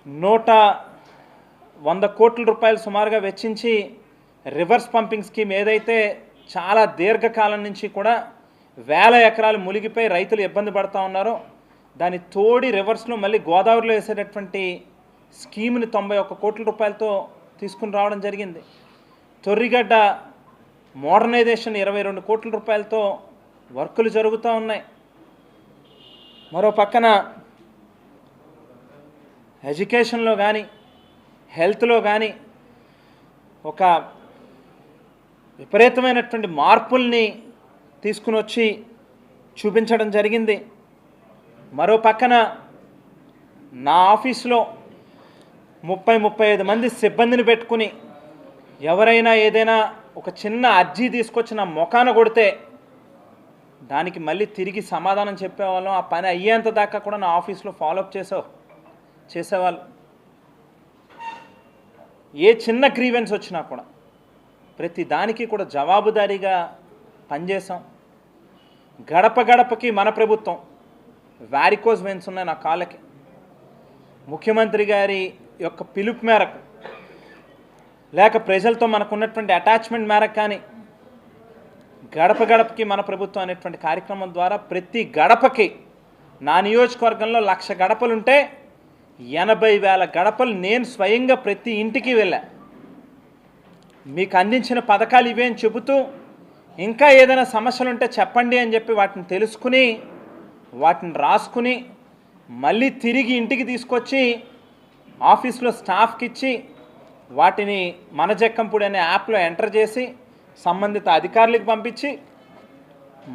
100 కోట్ల రూపాయలు సుమారుగా వెచ్చించి రివర్స్ పంపింగ్ స్కీమ్ ఏదైతే చాలా దీర్ఘకాలం నుంచి కూడా వేల ఎకరాలు మునిగిపోయి రైతులు ఇబ్బంది పడుతూ ఉన్నారో దాని తోడి రివర్స్లో మళ్ళీ గోదావరిలో వేసేటటువంటి స్కీమ్ని 91 కోట్ల రూపాయలతో తీసుకుని రావడం జరిగింది. తొర్రిగడ్డ మోడర్నైజేషన్ 22 కోట్ల రూపాయలతో వర్కులు జరుగుతూ ఉన్నాయి. మరో పక్కన ఎడ్యుకేషన్లో కానీ హెల్త్లో కానీ ఒక విపరీతమైనటువంటి మార్పుల్ని తీసుకుని వచ్చి చూపించడం జరిగింది. మరో పక్కన నా ఆఫీసులో 30-35 మంది సిబ్బందిని పెట్టుకుని ఎవరైనా ఏదైనా ఒక చిన్న అర్జీ తీసుకొచ్చి నా మొఖాన కొడితే దానికి మళ్ళీ తిరిగి సమాధానం చెప్పేవాళ్ళం. ఆ పని అయ్యేంత దాకా కూడా నా ఆఫీస్లో ఫాలోఅప్ చేసేవాళ్ళు. ఏ చిన్న గ్రీవెన్స్ వచ్చినా కూడా ప్రతి దానికి కూడా జవాబుదారీగా పనిచేసాం. గడప గడపకి మన ప్రభుత్వం వారికోజ్ వెన్స్ ఉన్నాయి నా కాళ్ళకి. ముఖ్యమంత్రి గారి యొక్క పిలుపు మేరకు లేక ప్రజలతో మనకున్నటువంటి అటాచ్మెంట్ మేరకు కానీ గడప గడపకి మన ప్రభుత్వం అనేటువంటి కార్యక్రమం ద్వారా ప్రతి గడపకి నా నియోజకవర్గంలో 1,00,000 గడపలుంటే 80,000 గడపలు నేను స్వయంగా ప్రతి ఇంటికి వెళ్ళా. మీకు అందించిన పథకాలు ఇవే అని చెబుతూ ఇంకా ఏదైనా సమస్యలు ఉంటే చెప్పండి అని చెప్పి వాటిని తెలుసుకుని వాటిని రాసుకుని మళ్ళీ తిరిగి ఇంటికి తీసుకొచ్చి ఆఫీస్లో స్టాఫ్కి ఇచ్చి వాటిని మన జక్కంపూడి అనే యాప్లో ఎంటర్ చేసి సంబంధిత అధికారులకు పంపించి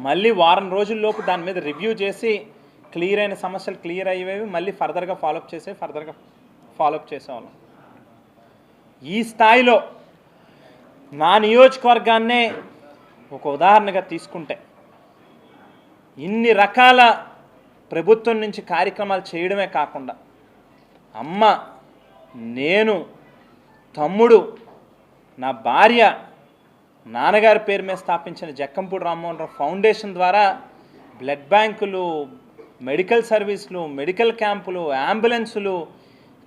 మళ్ళీ వారం రోజుల్లోపు దాని మీద రివ్యూ చేసి క్లియర్ అయిన సమస్యలు క్లియర్ అయ్యేవి మళ్ళీ ఫర్దర్గా ఫాలోఅప్ చేసేవాళ్ళం. ఈ స్థాయిలో నా నియోజకవర్గాన్నే ఒక ఉదాహరణగా తీసుకుంటే ఇన్ని రకాల ప్రభుత్వం నుంచి కార్యక్రమాలు చేయడమే కాకుండా అమ్మ, నేను, తమ్ముడు, నా భార్య నాన్నగారి పేరు మీద స్థాపించిన జక్కంపూడి రామ్మోహన్ రావు ఫౌండేషన్ ద్వారా బ్లడ్ బ్యాంకులు, మెడికల్ సర్వీసులు, మెడికల్ క్యాంపులు, అంబులెన్సులు,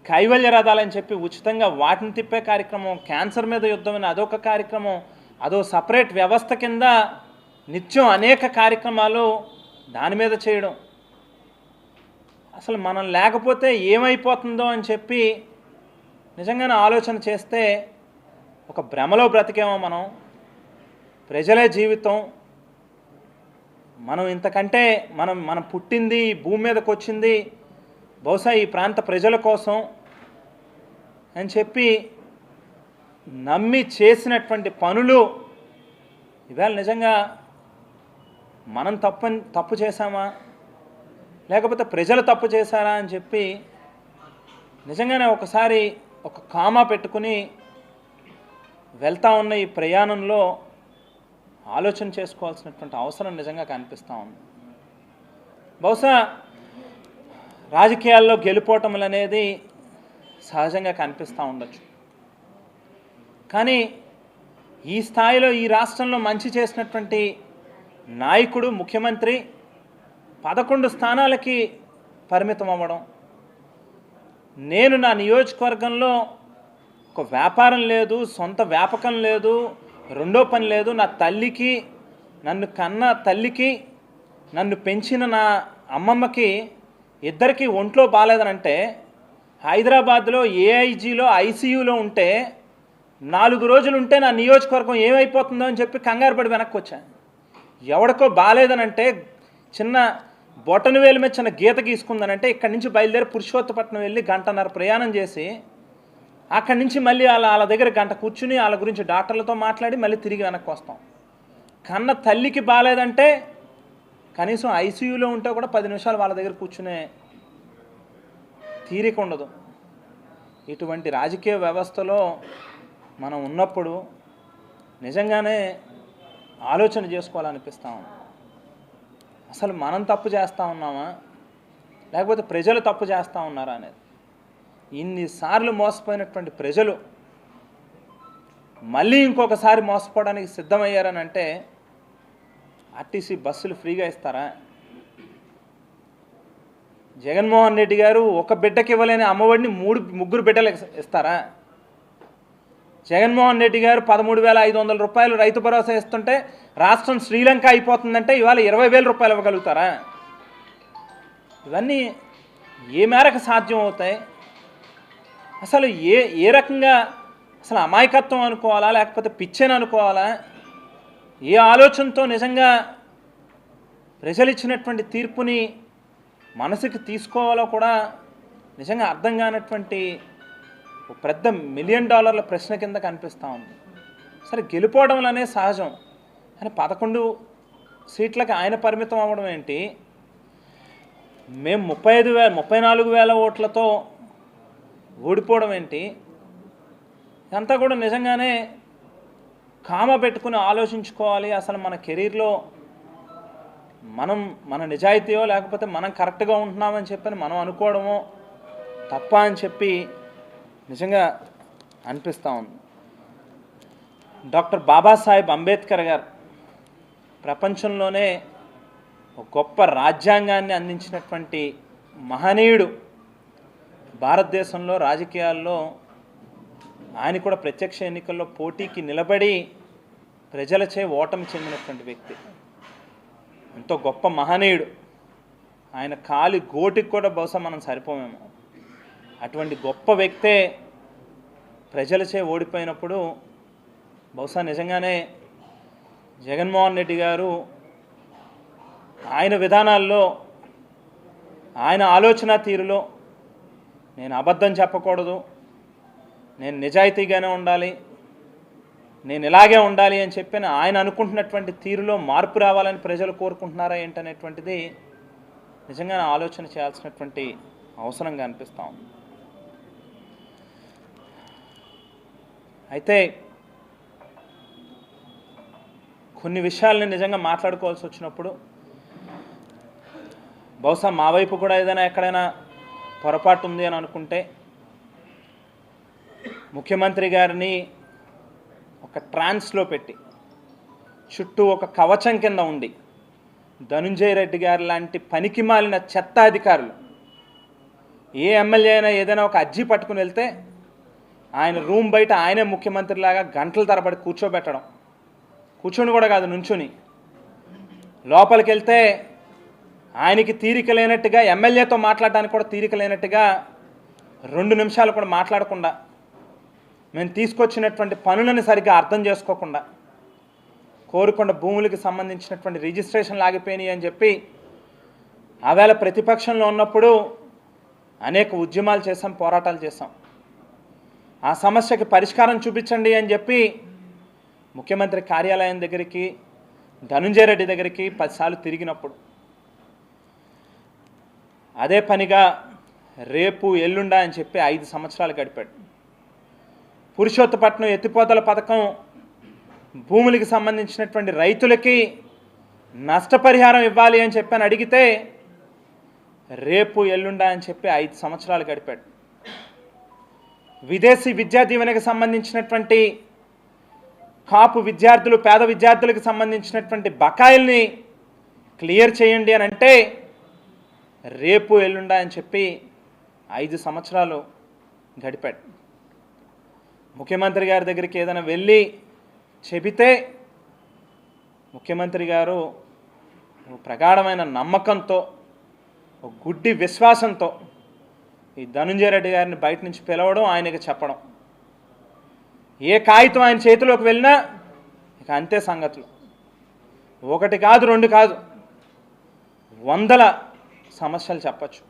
కైవల్య రథాలని చెప్పి ఉచితంగా వాటిని తిప్పే కార్యక్రమం, క్యాన్సర్ మీద యుద్ధం అని అదొక కార్యక్రమం, అదో సపరేట్ వ్యవస్థ కింద నిత్యం అనేక కార్యక్రమాలు దాని మీద చేయడం. అసలు మనం లేకపోతే ఏమైపోతుందో అని చెప్పి నిజంగానే ఆలోచన చేస్తే ఒక భ్రమలో బ్రతికేమో మనం. ప్రజలే జీవితం, మనం ఇంతకంటే మనం పుట్టింది భూమి మీదకి వచ్చింది బహుశా ఈ ప్రాంత ప్రజల కోసం అని చెప్పి నమ్మి చేసినటువంటి పనులు ఇవాళ నిజంగా మనం తప్పు చేశామా లేకపోతే ప్రజలు తప్పు చేశారా అని చెప్పి నిజంగానే ఒకసారి ఒక కామా పెట్టుకుని వెళ్తా ఉన్న ఈ ప్రయాణంలో ఆలోచన చేసుకోవాల్సినటువంటి అవసరం నిజంగా కనిపిస్తూ ఉంది. బహుశా రాజకీయాల్లో గెలుపోవటములు అనేది సహజంగా కనిపిస్తూ ఉండొచ్చు. కానీ ఈ స్థాయిలో ఈ రాష్ట్రంలో మంచి చేసినటువంటి నాయకుడు ముఖ్యమంత్రి 11 స్థానాలకి పరిమితం అవ్వడం, నేను నా నియోజకవర్గంలో ఒక వ్యాపారం లేదు, సొంత వ్యాపకం లేదు, రెండో పని లేదు, నా తల్లికి, నన్ను కన్న తల్లికి, నన్ను పెంచిన నా అమ్మమ్మకి ఇద్దరికి ఒంట్లో బాగాలేదనంటే హైదరాబాద్లో ఏఐజీలో ఐసీయూలో ఉంటే 4 రోజులు ఉంటే నా నియోజకవర్గం ఏమైపోతుందో అని చెప్పి కంగారు పడి వెనక్కి వచ్చాను. ఎవడికో బాగాలేదనంటే చిన్న బొటన వేలు మీద చిన్న గీత గీసుకుందనంటే ఇక్కడి నుంచి బయలుదేరి పురుషోత్తపట్నం వెళ్ళి 1.5 గంటల ప్రయాణం చేసి అక్కడి నుంచి మళ్ళీ వాళ్ళ దగ్గర 1 గంట కూర్చుని వాళ్ళ గురించి డాక్టర్లతో మాట్లాడి మళ్ళీ తిరిగి వెనక్కి వస్తాం. కన్న తల్లికి బాగాలేదంటే కనీసం ఐసీయూలో ఉంటే కూడా 10 నిమిషాలు వాళ్ళ దగ్గర కూర్చునే తీరిక ఉండదు. ఇటువంటి రాజకీయ వ్యవస్థలో మనం ఉన్నప్పుడు నిజంగానే ఆలోచన చేసుకోవాలనిపిస్తాం. అసలు మనం తప్పు చేస్తూ ఉన్నామా లేకపోతే ప్రజలు తప్పు చేస్తూ ఉన్నారా అనేది. ఇన్నిసార్లు మోసపోయినటువంటి ప్రజలు మళ్ళీ ఇంకొకసారి మోసపోవడానికి సిద్ధమయ్యారని అంటే ఆర్టీసీ బస్సులు ఫ్రీగా ఇస్తారా? జగన్మోహన్ రెడ్డి గారు ఒక బిడ్డకి ఇవ్వలేని అమ్మఒడిని ముగ్గురు బిడ్డలకు ఇస్తారా? జగన్మోహన్ రెడ్డి గారు 13,500 రూపాయలు రైతు భరోసా ఇస్తుంటే రాష్ట్రం శ్రీలంక అయిపోతుందంటే ఇవాళ 20,000 రూపాయలు ఇవ్వగలుగుతారా? ఇవన్నీ ఏ మేరకు సాధ్యం అవుతాయి? అసలు ఏ రకంగా అసలు అమాయకత్వం అనుకోవాలా, లేకపోతే పిచ్చని అనుకోవాలా? ఏ ఆలోచనతో నిజంగా ప్రజలు ఇచ్చినటువంటి తీర్పుని మనసుకి తీసుకోవాలో కూడా నిజంగా అర్థం కానటువంటి పెద్ద $1 మిలియన్ ప్రశ్న కింద కనిపిస్తూ ఉంది. సరే, గెలుపోవడంలోనే సహజం అని 11 సీట్లకి ఆయన పరిమితం అవ్వడం ఏంటి? మేము 34,000 ఓట్లతో ఓడిపోవడం ఏంటి? ఇదంతా కూడా నిజంగానే కామ పెట్టుకుని ఆలోచించుకోవాలి. అసలు మన కెరీర్లో మన నిజాయితీయో లేకపోతే మనం కరెక్ట్గా ఉంటున్నామని చెప్పని మనం అనుకోవడమో తప్ప అని చెప్పి నిజంగా అనిపిస్తూ ఉంది. డాక్టర్ బాబాసాహెబ్ అంబేద్కర్ గారు ప్రపంచంలోనే ఒక గొప్ప రాజ్యాంగాన్ని అందించినటువంటి మహనీయుడు. భారతదేశంలో రాజకీయాల్లో ఆయన కూడా ప్రత్యక్ష ఎన్నికల్లో పోటీకి నిలబడి ప్రజలచే ఓటమి చెందినటువంటి వ్యక్తి. ఎంతో గొప్ప మహనీయుడు. ఆయన కాలి గోటికి కూడా బహుశా మనం సరిపోమేమో. అటువంటి గొప్ప వ్యక్తే ప్రజలచే ఓడిపోయినప్పుడు బహుశా నిజంగానే జగన్మోహన్ రెడ్డి గారు ఆయన విధానాల్లో, ఆయన ఆలోచన తీరులో నేను అబద్ధం చెప్పకూడదు, నేను నిజాయితీగానే ఉండాలి, నేను ఇలాగే ఉండాలి అని చెప్పి ఆయన అనుకుంటున్నటువంటి తీరులో మార్పు రావాలని ప్రజలు కోరుకుంటున్నారా ఏంటనేటువంటిది నిజంగా ఆలోచన చేయాల్సినటువంటి అవసరంగా అనిపిస్తూ ఉంది. అయితే కొన్ని విషయాల్ని నిజంగా మాట్లాడుకోవాల్సి వచ్చినప్పుడు బహుశా మా వైపు కూడా ఏదైనా ఎక్కడైనా పొరపాటు ఉంది అని అనుకుంటే ముఖ్యమంత్రి గారిని ఒక ట్రాన్స్లో పెట్టి చుట్టూ ఒక కవచం కింద ఉండి ధనుంజయ రెడ్డి గారు లాంటి పనికి మాలిన చెత్త అధికారులు ఏ ఎమ్మెల్యే అయినా ఏదైనా ఒక అర్జీ పట్టుకుని వెళ్తే ఆయన రూమ్ బయట ఆయనే ముఖ్యమంత్రిలాగా గంటల తరబడి కూర్చోబెట్టడం, కూర్చొని కూడా కాదు నుంచుని, లోపలికి వెళ్తే ఆయనకి తీరిక లేనట్టుగా, ఎమ్మెల్యేతో మాట్లాడడానికి కూడా తీరిక లేనట్టుగా 2 నిమిషాలు కూడా మాట్లాడకుండా, మేము తీసుకొచ్చినటువంటి పనులను సరిగ్గా అర్థం చేసుకోకుండా, కోరుకొండ భూములకు సంబంధించినటువంటి రిజిస్ట్రేషన్లు ఆగిపోయినాయి అని చెప్పి ఆవేళ ప్రతిపక్షంలో ఉన్నప్పుడు అనేక ఉద్యమాలు చేసాం, పోరాటాలు చేసాం. ఆ సమస్యకి పరిష్కారం చూపించండి అని చెప్పి ముఖ్యమంత్రి కార్యాలయం దగ్గరికి, ధనుంజయ రెడ్డి దగ్గరికి 10 సార్లు తిరిగినప్పుడు అదే పనిగా రేపు ఎల్లుండా అని చెప్పి 5 సంవత్సరాలు గడిపాడు. పురుషోత్తపట్నం ఎత్తిపోతల పథకం భూములకు సంబంధించినటువంటి రైతులకి నష్టపరిహారం ఇవ్వాలి అని చెప్పి అడిగితే రేపు ఎల్లుండా అని చెప్పి 5 సంవత్సరాలు గడిపాడు. విదేశీ విద్యా దీవెనకు సంబంధించినటువంటి కాపు విద్యార్థులు, పేద విద్యార్థులకు సంబంధించినటువంటి బకాయిల్ని క్లియర్ చేయండి అని అంటే రేపు ఎల్లుండా అని చెప్పి 5 సంవత్సరాలు గడిపాడు. ముఖ్యమంత్రి గారి దగ్గరికి ఏదైనా వెళ్ళి చెబితే ముఖ్యమంత్రి గారు ప్రగాఢమైన నమ్మకంతో, గుడ్డి విశ్వాసంతో ఈ ధనుంజయ రెడ్డి గారిని బయట నుంచి పిలవడం, ఆయనకి చెప్పడం, ఏ కాగితం ఆయన చేతిలోకి వెళ్ళినా ఇక అంతే సంగతులు. 1 కాదు 2 కాదు, 100 సమస్యలు చెప్పచ్చు.